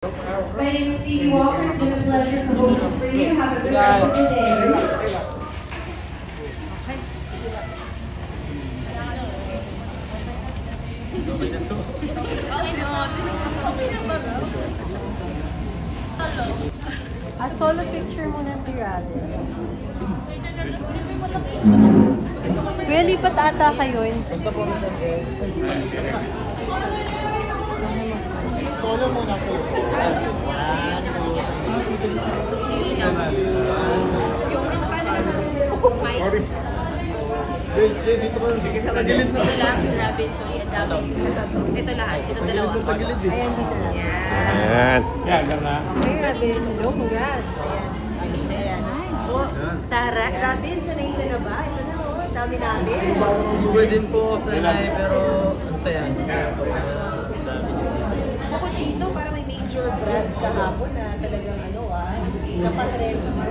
My name is Stevie Walker. It's been a pleasure to host this for you. Have a good rest of the day. Solo picture muna si Radin. Kuya, lipat ata kayo. Solo muna po. Sorry. Dito ko. Tagilid na. Ito lang, grabe, sorry, ang dami. Ito lahat, ito dalawa. Tagilid eh. Ayan, dito na. Ayan. Yan, gano'n. Okay, Radin. Hello, congrats. Ayan. Oh, Tara, Robin, sanay ka na ba? Ito na, oh, ang dami namin. Pwede din po sanay, pero ang saya. Bukod dito, parang may major brand kahapon na talagang napatrend mo.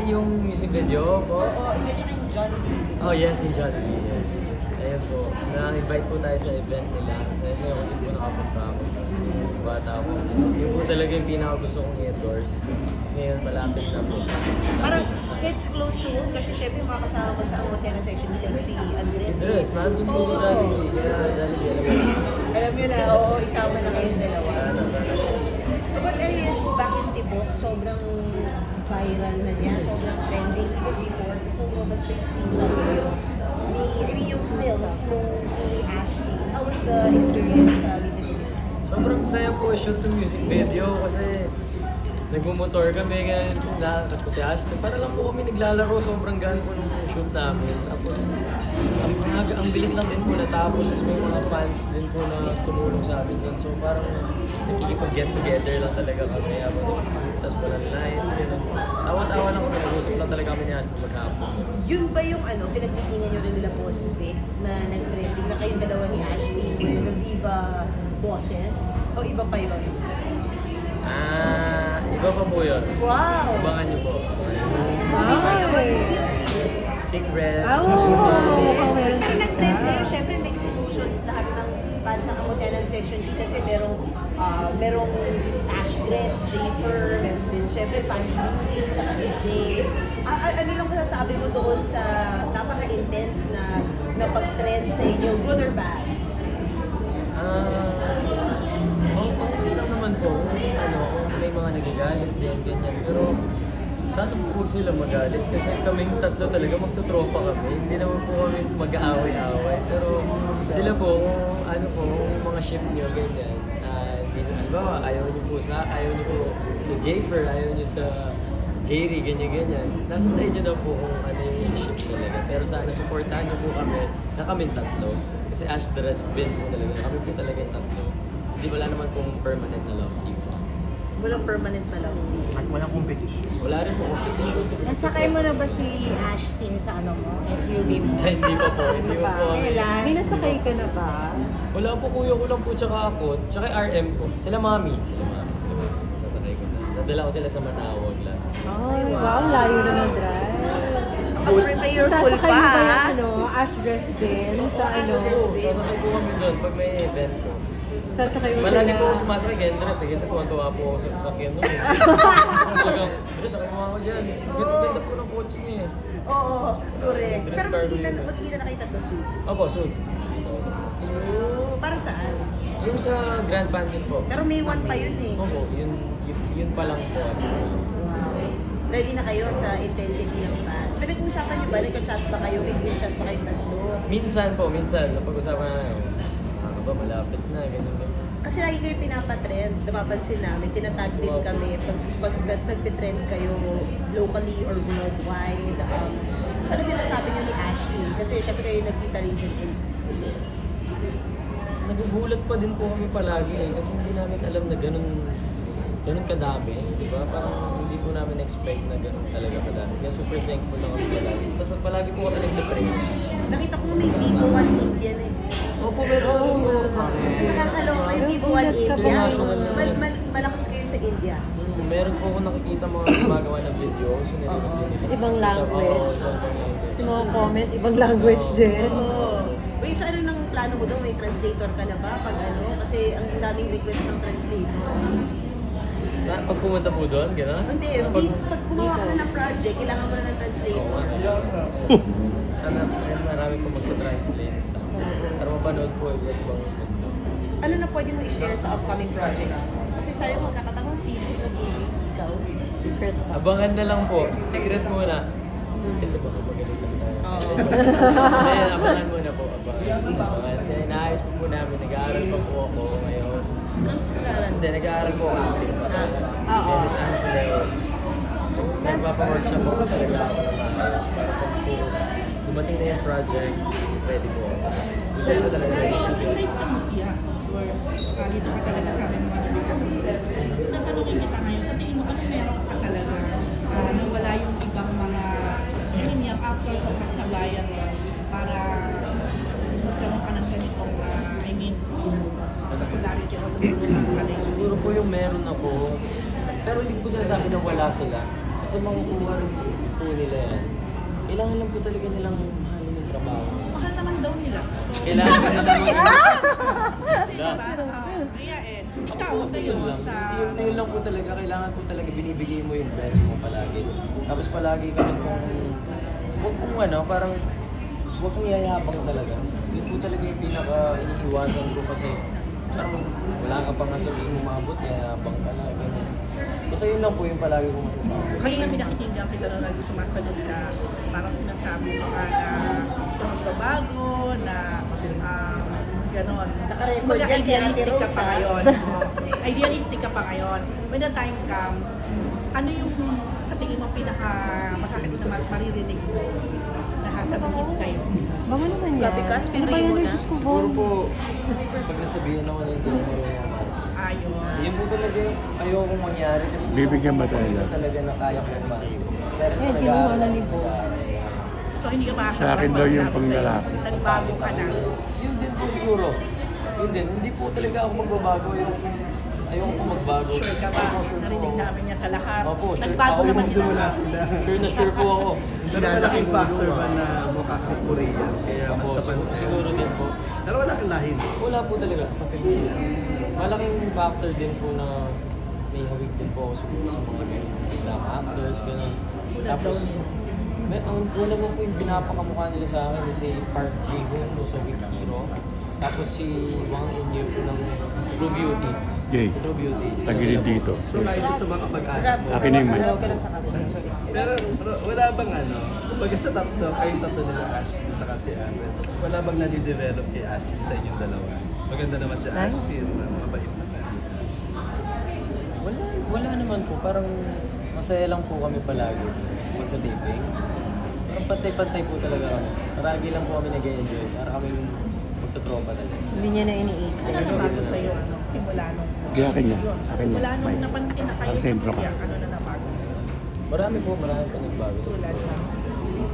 Yung music video po? Oo, hindi, tsaka yung John. Oh yes, yung John B. Yes. Ayun po, na-invite po tayo sa event nila. Saya-saya ko din po nakapunta ako. Kasi bata ako. Yun po talaga yung pinaka-gusto kong i-endorse. Kasi ngayon malapit na po. Parang it's close to home kasi syempre yung makakasama ko sa Amotena section nila si Andres. Si Andres, nandun po ko dali. Kaya dali alam mo. Alam nyo na, oo, isama na kayong dalawa. Sana. But anyway, let's go back yung Tibok. Sobrang viral na niya. Sobrang trending even before. Gusto mo ba sa screenshots niyo? Yung stills nung si Ashley. How was the experience sa music video? Sobrang saya po shoot yung music video kasi nagmumotor kami ganyan na tapos si Ashton. Para lang po kami naglalaro, sobrang gaan po nung shoot namin. Tapos ang bilis lang din po natapos as may mga fans din po na tumulong sa amin dun. So parang nakikipag-get together lang talaga kami. Tapos walang lines, gano'n. Tawa-tawa lang kami, nag-usap lang talaga kami ni Ashton maghapon. Yun ba yung pinagtitingan nyo rin nila Boss Vic na nag-trending na kayong dalawa ni Ashley ng Viva Bosses? O iba pa yun? Iba pa po yun. Wow! Abangan niyo po. Secret. Pero nag-trend ngayon, syempre mixed emotions lahat ng fans ng Amotena Section D kasi merong Ash Dress, Jafer, meron din syempre Fanny Louie, tsaka ni Jay. Ano lang masasabi mo doon sa napaka-intense na pag-trend sa inyo, good or bad? Okay lang naman po kung may mga nagagalit din, ganyan. Pero sana po huwag sila magalit kasi kaming tatlo talaga magtutropa kami. Hindi naman po kami mag-aaway-aaway. Pero sila po, kung yung mga ship nyo, ganyan. Halimbawa, ayaw nyo po sa Jafer, ayaw nyo sa Jerry, ganyan-ganyan. Nasa sa inyo daw po kung ano yung ship talaga. Pero sana supportahan nyo po kami na kaming tatlo. Kasi Ash the rest bin po talaga. Kami po talaga yung tatlo. Hindi wala naman pong permanent na love team. Walang permanent na lang. At walang competition. Wala rin po competition. Nasakay mo na ba si Ashton sa SUV mo? Hindi pa po. Hindi pa po. May nasakay ka na ba? Wala po, kuya ko lang po, tsaka ako. Tsaka RM po. Sila mami. Sasakay ko na. Nadala ko sila sa Manawag last. Ay, wow, layo na mag-drive. Prayerful Sasakay pa, mo ba ha? yung Ash Dress din? Sa Sasakay po kami doon pag may event po. Sasakay mo Wala din po ako sumasakay kaya Andres. Sige, sa tuwa po ako sa sasakyan doon. Talagang, Andres, sakay mo ako dyan. Ganda po ng kotse niya eh. Oo, correct. Pero magkikita na kayo tatlo soon. Opo, soon. Para saan? Yung sa Grand Fantin po. Pero May 1 pa yun eh. Opo, yun pa lang po. Ready na kayo sa intensity ng fans. Pinag-uusapan niyo ba? Nagka-chat ba kayo? May group chat ba kayong tatlo? Minsan. Napag-usapan na malapit na, ganyan. Kasi lagi kayo pinapatrend. Napapansin namin, tinatag din kami pag nagtitrend kayo locally or worldwide. Ano sinasabi niyo ni Ashley? Kasi syempre kayo nagkita recently. Nagugulat pa din po kami palagi eh, kasi hindi namin alam na ganun kadami, di ba? Parang hindi po namin expect na ganun talaga kadami. Kaya super thankful lang kami palagi. So, palagi po kami nag-pray. Nakita ko may Vivo One Indian eh. Opo, meron na po. Nakakaloka yung Vivo One India. Malakas kayo sa India. Meron po ako nakikita mga gumagawa ng video. So, Ibang language. Kasi mga comment, ibang language din. Wait, so ano nang plano mo doon? May translator ka na ba? Kasi ang daming request ng translator. pumunta po doon, gano'n? Hindi, pag gumawa ka ng project, kailangan mo na ng translator. Sana marami po magta-translate. Para mapanood po iba't ibang mundo. Ano na pwede mo i-share sa upcoming projects? Kasi sa'yo magkakataon, series o movie, ikaw. Secret. Abangan na lang po. Secret muna. Kasi baka magalitan tayo. Kaya abangan muna po. Abangan. Kaya inaayos po namin. Nag-aaral pa po ako ngayon. Hindi, nag-aaral po ako. Dennis Anthony. Nagpapa-workshop po talaga ako ng maayos. Para pag po dumating na yung project, pwede po ako. Gusto ko talaga yung Sa media, or dito ka talaga kami mga tatanungin kita ngayon, sa tingin mo ano meron ka talaga na wala yung ibang mga yung actors o kasabayan mo para magkaroon ka ng ganitong, I mean, popularity o lumulungan ka na siguro po yung meron ako, pero hindi ko sinasabi na wala sila. Kasi makukuha rin po nila yan. Kailangan lang po talaga nilang mahalin yung trabaho. mahal naman daw nila. Kailangan ka nilang Kaya ikaw sa'yo, sa... Yun lang po talaga, kailangan po talaga binibigay mo yung best mo palagi. Tapos palagi ka rin huwag kong parang huwag kong yayabang talaga. Yun po talaga yung pinaka-iniiwasan ko kasi parang wala ka pa nga sa gusto mong maabot, yayabang ka na, ganyan. Basta yun lang po yung palagi kong masasabi. Kaya nga pinakasinggan kita na sumasagot ka, parang sinasabi mo ka na ito magbabago, na gano'n. Naka-record yan kay Ate Idealistic ka Rose, pa ngayon. Idealistic ka pa ngayon. When the time comes, ano yung katingin mo pinaka makakit na maririnig mo na hasabanggit kayo? Baka naman yan. Because Ano ba yan? Diyos ko, Siguro Bong? po, pag nasabihin ako na hindi ko marunong Ayun. yun po talaga yung ayokong mangyari kasi Bibigyan ba tayo? Hindi talaga na kaya kong mahin. Pero Eh, kinuha na ni Bo. So hindi ka Sa akin daw yung panglalaki. Nagbago ka na. Yun din po siguro. Yun din. Hindi po talaga ako magbabago. Ayoko po magbago. Sure ka ba? Opo, sure po Narinig ako. namin niya sa lahat. Opo, sure. Nagbago Ako naman yung sila. Sure na sure po ako. Pero malaking factor ba na mukha ka Korean? Kaya mas Opo, napansin. siguro din po. Pero wala kang lahin. Wala po talaga. Malaking factor din po na may hawig din po ako siguro sa mga black actors, gano'n. Tapos, una mo po yung pinapakamukha nila sa akin si Park Ji-hoon sa Weak Hero. Tapos si Wang In-yu ng True Beauty. Yay. True Beauty. Tagilid dito. So, kahit sa mga kamag-anak mo. Akin na yung mic. Pero wala bang kumbaga sa tatlo, kayong tatlo nila Ashley, saka si Andres, wala bang nadidevelop kay Ashley sa inyong dalawa? Maganda naman si Ashley, mabait naman. Wala naman po. Parang masaya lang po kami palagi pag sa taping. Parang pantay-pantay po talaga kami. Paragi lang po kami nag-enjoy. Para kami magtutropa talaga. Hindi niya na iniisip. Ano nabago sa'yo? Simula nung... Di akin yan. Akin yan. Simula nung Mic. napansin na kayo Ang sentro ka. ano na nabago? Marami po nagbago. Tulad sa...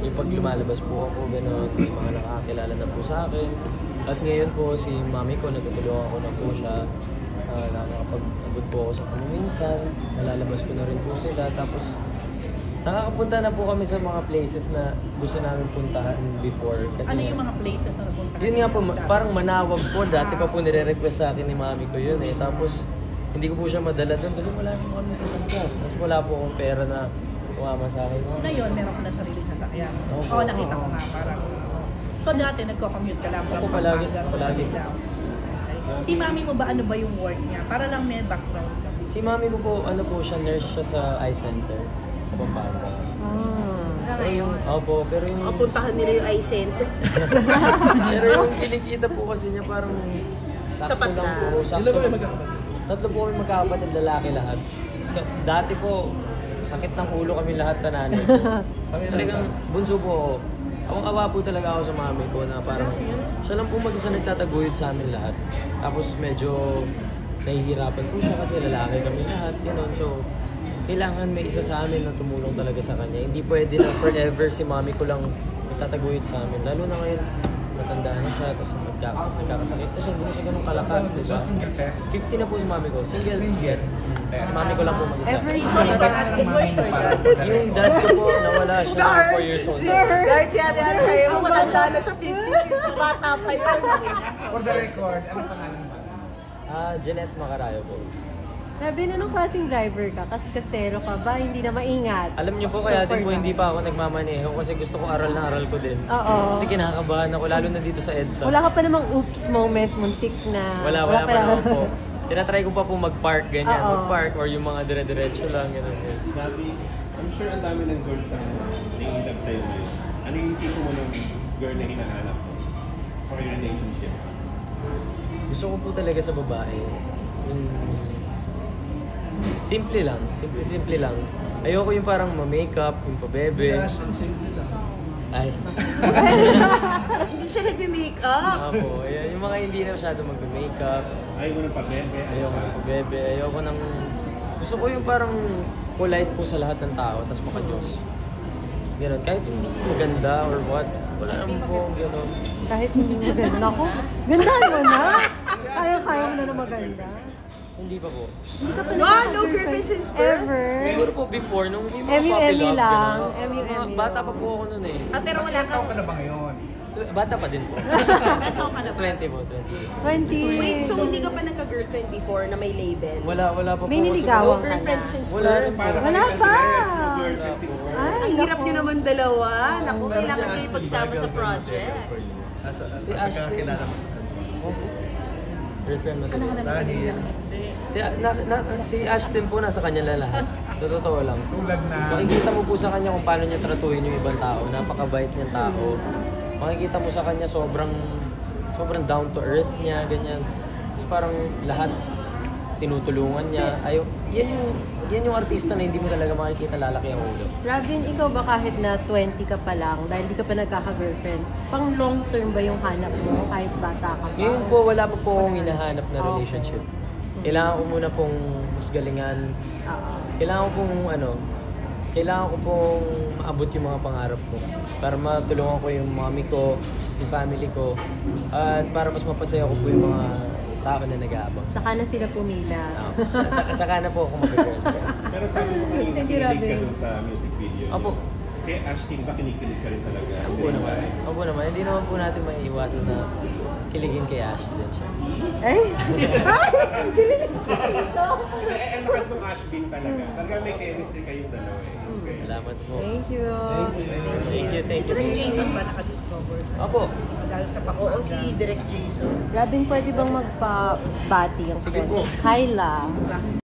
Yung pag lumalabas po ako, gano'n, may mga nakakakilala na po sa akin. At ngayon po, si mami ko, nagtutulungan ko na po siya. Nakakapag-abot po ako sa kanya minsan. Nalalabas ko na rin po sila. Tapos, nakakapunta na po kami sa mga places na gusto namin puntahan before. Kasi Ano yung mga places na napuntahan? yun nga po, parang Manawag po. Dati pa po nire-request sa akin ni mami ko yun eh. Tapos, hindi ko po siya madala doon kasi wala naman kami sa sasakyan. Tapos wala po akong pera na kumama sa akin. Ngayon, meron ka na sarili sasakyan. Opo. Oo, nakita ko nga parang... So dati, nagko-commute ka lang from Opo, palagi. Pampanga to Palagi. Manila. Okay. Si mami mo ba, ano ba yung work niya? Para lang may background ka. Si mami ko po, ano po siya, nurse siya sa eye center. Sa Pampanga. Opo, pero yung... Mapuntahan nila yung eye center. pero yung kinikita po kasi niya parang... Sakto Sapat lang na. po. Sakto. Ilan ba kayo magkakapatid? Tatlo po kami magkakapatid, lalaki lahat. Dati po, sakit ng ulo kami lahat sa nanay ko. Talagang bunso po ako. Awang-awa po talaga ako sa mami ko na parang siya lang po mag-isa nagtataguyod sa amin lahat. Tapos medyo nahihirapan po siya kasi lalaki kami lahat, gano'n. So, kailangan may isa sa amin na tumulong talaga sa kanya. Hindi pwede na forever si mami ko lang nagtataguyod sa amin. Lalo na ngayon, matanda na siya, tapos nagkakasakit na siya, hindi na siya ganun kalakas, di ba? 50 na po si mami ko, single. Si mami ko lang po mag-isa. Every day, asking for sure. Yung dad ko po, nawala siya 4 years old. Kahit yan sa'yo mo, matanda na siya 50. Bata pa yan. For the record, ano pangalan mo? Jeanette Macarayo po. Robin, anong klaseng driver ka? Kasero ka ba? Hindi na maingat? Alam niyo po, kaya din po Super hindi lang. pa ako nagmamaneho kasi gusto ko aral na aral ko din. Oo. Kasi kinakabahan ako, lalo na dito sa EDSA. Wala ka pa namang oops moment, muntik na. Wala pa naman po. Tinatry ko pa po mag-park, ganyan. Oo. Mag-park or yung mga dire-diretso lang, gano'n. Dati, I'm sure ang dami ng girls ang naiilag sa'yo ngayon. Ano yung tipo mo ng girl na hinahanap mo for your relationship? Gusto ko po talaga sa babae. Yung simple lang. Simple lang. Ayoko yung parang ma-makeup, yung pabebe. Si Ashton, simple lang. Ay. Hindi siya nag-makeup. Ako, yung mga hindi na masyado mag-makeup. Ayaw mo ng pabebe? Ayoko ng pabebe. Ayoko ng... Gusto ko yung parang polite po sa lahat ng tao, tapos maka-Diyos. Ganun. Kahit hindi maganda or what, wala naman po ganun. Kahit hindi maganda ako. Ganda mo na! Kaya mo na maganda. Hindi pa po. Hindi ka pa No girlfriend since birth? Ever. Siguro po before, nung hindi mga MU puppy love, lang. ganun. MU Mga Bata pa po ako nun eh. Pero wala kang... Bata pa din po. 20 po, 20. 20. Wait, so hindi ka pa nagka-girlfriend before na may label? Wala pa po. May kasi- niligawan ka Girlfriend na. since Wala birth? rin po. Wala pa! Girlfriend since birth? Ay, Ang hirap nako. nyo naman dalawa. Naku, Pero kailangan si kayo Ashton, pagsama sa girlfriend project. material for you. Si Ashton. Pagkakakilala mo sa kanya. Girlfriend mo din. Dahil, Si Ashton po nasa kanya na lahat. Sa totoo lang. Makikita mo po sa kanya kung paano niya tratuhin yung ibang tao. Napakabait niyang tao. Makikita mo sa kanya sobrang down to earth niya, ganyan. Tapos parang lahat tinutulungan niya. Yan yung artista na hindi mo talaga makikita lalaki ang ulo. Robin, ikaw ba kahit na 20 ka pa lang, dahil di ka pa nagkaka-girlfriend, pang long term ba yung hanap mo kahit bata ka pa? Ngayon po, wala pa po akong hinahanap na relationship. Kailangan ko muna pong mas galingan. Oo. Kailangan ko pong maabot yung mga pangarap ko. Para matulungan ko yung mami ko, yung family ko. At para mas mapasaya ko po yung mga tao na nag-aabang. Saka na sila pumila. Tsaka na po ako mag-girlfriend. Pero sabi mo kanina, Thank you, kinilig ka Robin. dun sa music video. Opo. Kay Ashton ba kinikilig ka rin talaga? Opo naman. Opo naman. Hindi naman po natin maiiwasan na kiligin kay Ashton siya. Ay! Dililig sa ito! Ang lakas ng Ashton talaga. Talaga may chemistry kayong dalawa eh. Okay. Salamat po. Thank you. Thank you. Direct Jason ba nakadiscover? Opo. Dahil sa Oo, si Direct Jason. Robin, pwede bang magpa-bati ang Sige friend? po. Kyla.